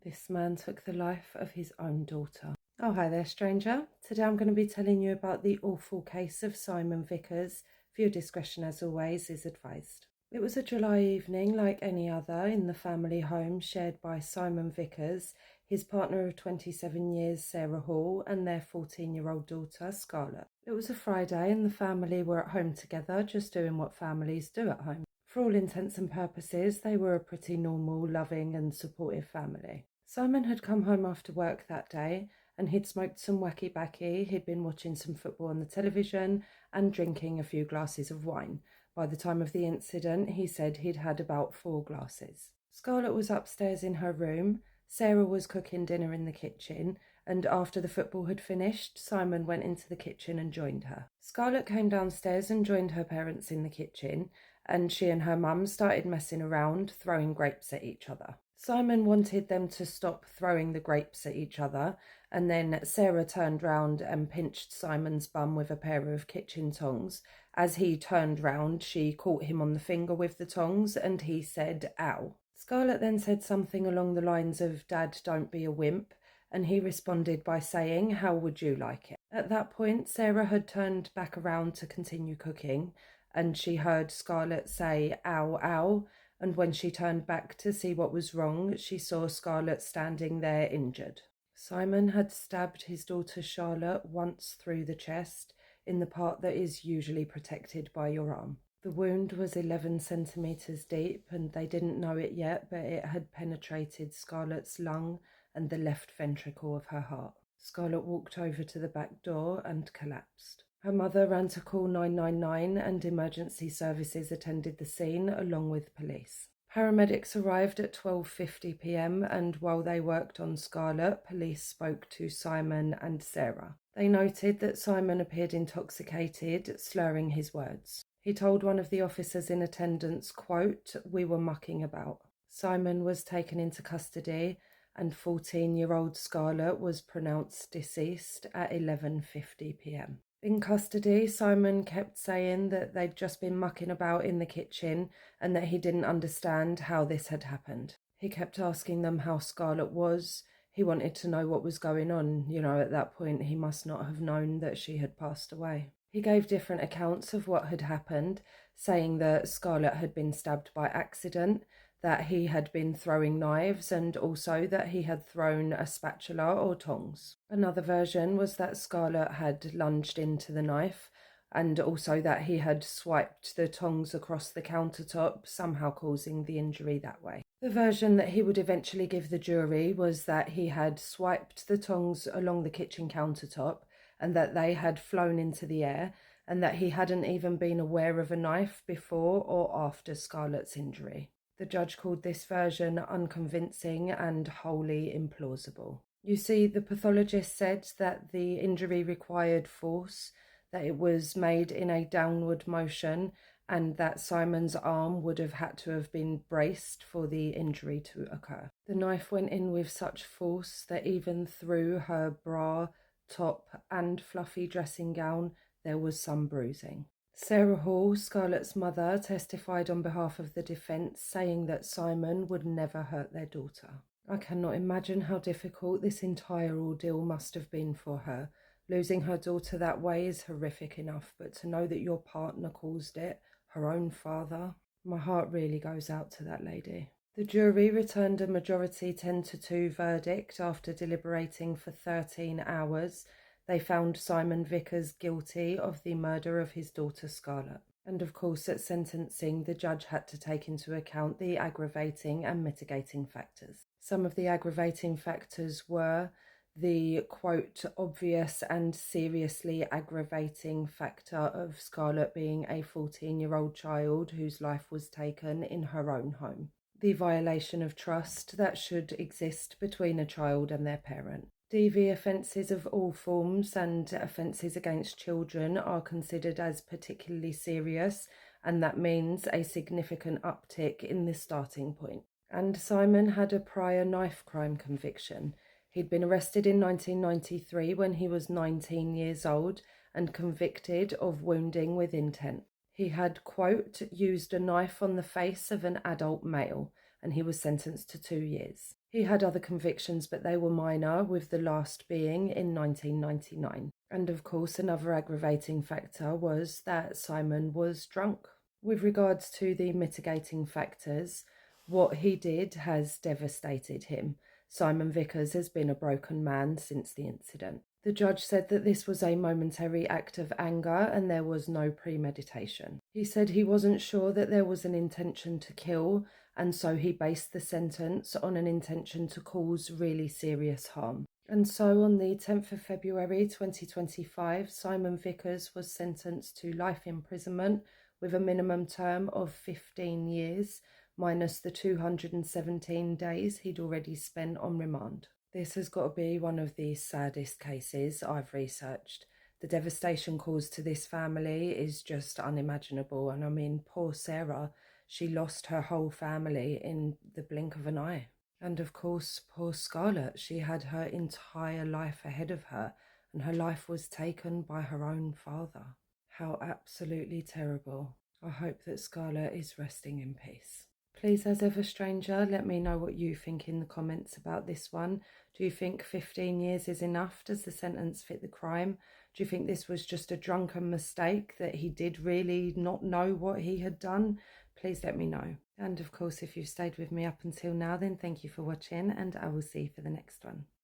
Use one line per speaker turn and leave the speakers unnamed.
This man took the life of his own daughter. Oh, hi there, stranger. Today I'm going to be telling you about the awful case of Simon Vickers. Viewer discretion, as always, is advised. It was a July evening like any other in the family home shared by Simon Vickers, his partner of 27 years, Sarah Hall, and their 14-year-old daughter, Scarlett. It was a Friday and the family were at home together, just doing what families do at home. For all intents and purposes, they were a pretty normal, loving and supportive family. Simon had come home after work that day and he'd smoked some wacky backy, he'd been watching some football on the television and drinking a few glasses of wine. By the time of the incident, he said he'd had about 4 glasses. Scarlett was upstairs in her room, Sarah was cooking dinner in the kitchen, and after the football had finished, Simon went into the kitchen and joined her. Scarlett came downstairs and joined her parents in the kitchen, and she and her mum started messing around, throwing grapes at each other. Simon wanted them to stop throwing the grapes at each other, and then Sarah turned round and pinched Simon's bum with a pair of kitchen tongs. As he turned round, she caught him on the finger with the tongs, and he said, "Ow." Scarlett then said something along the lines of, "Dad, don't be a wimp," and he responded by saying, "How would you like it?" At that point, Sarah had turned back around to continue cooking, and she heard Scarlett say, "Ow, ow," and when she turned back to see what was wrong, she saw Scarlett standing there injured. Simon had stabbed his daughter Charlotte once through the chest, in the part that is usually protected by your arm. The wound was 11 centimetres deep, and they didn't know it yet, but it had penetrated Scarlett's lung and the left ventricle of her heart. Scarlett walked over to the back door and collapsed. Her mother ran to call 999 and emergency services attended the scene along with police. Paramedics arrived at 12:50 p.m. and while they worked on Scarlett, police spoke to Simon and Sarah. They noted that Simon appeared intoxicated, slurring his words. He told one of the officers in attendance, quote, "We were mucking about." Simon was taken into custody and 14-year-old Scarlett was pronounced deceased at 11:50 p.m. In custody, Simon kept saying that they'd just been mucking about in the kitchen and that he didn't understand how this had happened. He kept asking them how Scarlett was. He wanted to know what was going on. At that point, he must not have known that she had passed away. He gave different accounts of what had happened, saying that Scarlett had been stabbed by accident, that he had been throwing knives, and also that he had thrown a spatula or tongs. Another version was that Scarlett had lunged into the knife, and also that he had swiped the tongs across the countertop, somehow causing the injury that way. The version that he would eventually give the jury was that he had swiped the tongs along the kitchen countertop, and that they had flown into the air, and that he hadn't even been aware of a knife before or after Scarlett's injury. The judge called this version unconvincing and wholly implausible. You see, the pathologist said that the injury required force, that it was made in a downward motion, and that Simon's arm would have had to have been braced for the injury to occur. The knife went in with such force that even through her bra, top, and fluffy dressing gown, there was some bruising. Sarah Hall, Scarlett's mother, testified on behalf of the defence, saying that Simon would never hurt their daughter. I cannot imagine how difficult this entire ordeal must have been for her. Losing her daughter that way is horrific enough, but to know that your partner caused it, her own father, my heart really goes out to that lady. The jury returned a majority 10-2 verdict after deliberating for 13 hours. They found Simon Vickers guilty of the murder of his daughter Scarlett. And of course, at sentencing, the judge had to take into account the aggravating and mitigating factors. Some of the aggravating factors were the, quote, obvious and seriously aggravating factor of Scarlett being a 14-year-old child whose life was taken in her own home. The violation of trust that should exist between a child and their parent. DV offences of all forms and offences against children are considered as particularly serious, and that means a significant uptick in the starting point. And Simon had a prior knife crime conviction. He'd been arrested in 1993 when he was 19 years old and convicted of wounding with intent. He had, quote, used a knife on the face of an adult male, and he was sentenced to 2 years. He had other convictions, but they were minor, with the last being in 1999. And of course, another aggravating factor was that Simon was drunk. With regards to the mitigating factors, what he did has devastated him. Simon Vickers has been a broken man since the incident. The judge said that this was a momentary act of anger and there was no premeditation. He said he wasn't sure that there was an intention to kill, and so he based the sentence on an intention to cause really serious harm. And so on the 10th of February 2025, Simon Vickers was sentenced to life imprisonment with a minimum term of 15 years, minus the 217 days he'd already spent on remand. This has got to be one of the saddest cases I've researched. The devastation caused to this family is just unimaginable. And I mean, poor Sarah, she lost her whole family in the blink of an eye. And of course, poor Scarlett, she had her entire life ahead of her, and her life was taken by her own father. How absolutely terrible. I hope that Scarlett is resting in peace. Please, as ever, stranger, let me know what you think in the comments about this one. Do you think 15 years is enough? Does the sentence fit the crime? Do you think this was just a drunken mistake, that he did really not know what he had done? Please let me know. And of course, if you've stayed with me up until now, then thank you for watching, and I will see you for the next one.